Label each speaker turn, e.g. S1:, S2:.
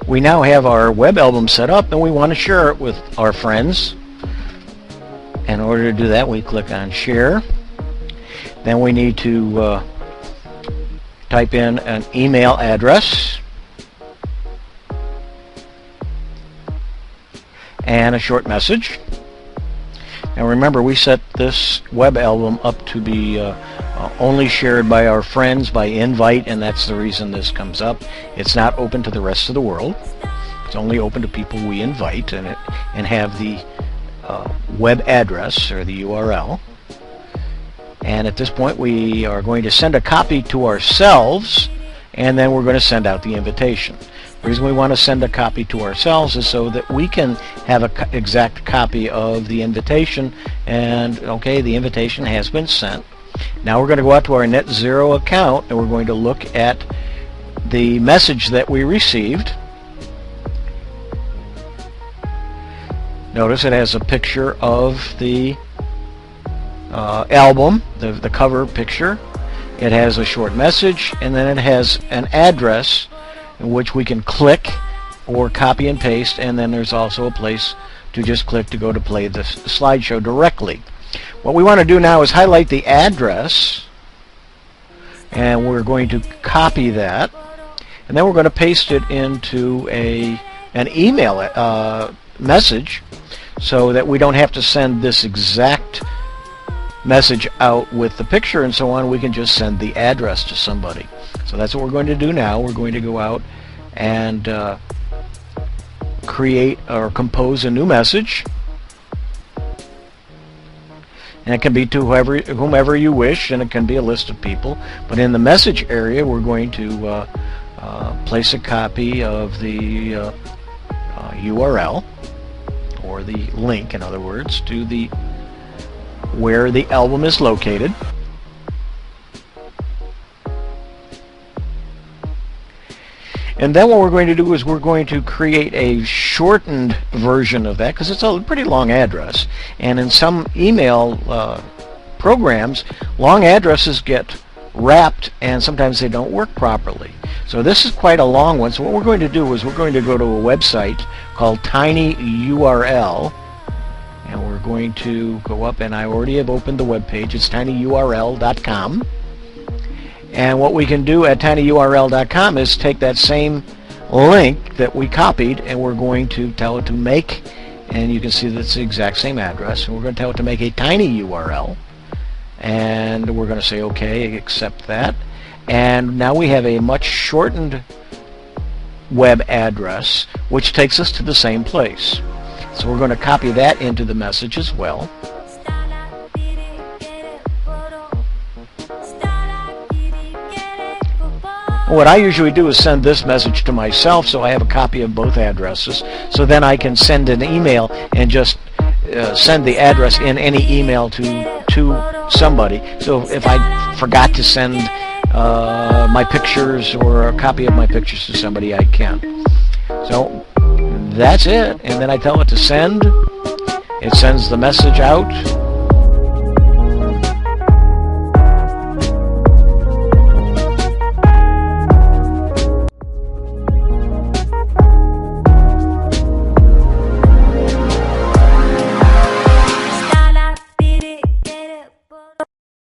S1: We now have our web album set up and we want to share it with our friends. In order to do that, we click on Share. Then we need to type in an email address and a short message. And remember, we set this web album up to be only shared by our friends by invite, and that's the reason this comes up. It's not open to the rest of the world. It's only open to people we invite and have the web address or the URL. And at this point we are going to send a copy to ourselves, and then we're going to send out the invitation. The reason we want to send a copy to ourselves is so that we can have an exact copy of the invitation. And okay, the invitation has been sent. Now we're going to go out to our NetZero account and we're going to look at the message that we received. Notice it has a picture of the album, the cover picture. It has a short message, and then it has an address in which we can click or copy and paste, and then there's also a place to just click to go to play the slideshow directly. What we want to do now is highlight the address, and we're going to copy that, and then we're going to paste it into an email message, so that we don't have to send this exact message out with the picture and so on. We can just send the address to somebody. So that's what we're going to do now. We're going to go out and create or compose a new message, and it can be to whomever you wish, and it can be a list of people. But in the message area, we're going to place a copy of the URL, or the link, in other words, to the where the album is located. And then what we're going to do is we're going to create a shortened version of that, because it's a pretty long address, and in some email programs, long addresses get wrapped and sometimes they don't work properly. So this is quite a long one. So what we're going to do is we're going to go to a website called tinyurl, and we're going to go up, and I already have opened the web page. It's tinyurl.com. And what we can do at tinyurl.com is take that same link that we copied, and we're going to tell it to make, and you can see that's the exact same address, and we're going to tell it to make a tiny URL, and we're going to say okay, accept that. And now we have a much shortened web address, which takes us to the same place. So we're going to copy that into the message as well. What I usually do is send this message to myself, so I have a copy of both addresses, so then I can send an email and just send the address in any email to somebody. So if I forgot to send my pictures or a copy of my pictures to somebody, I can. So that's it, and then I tell it to send. It sends the message out.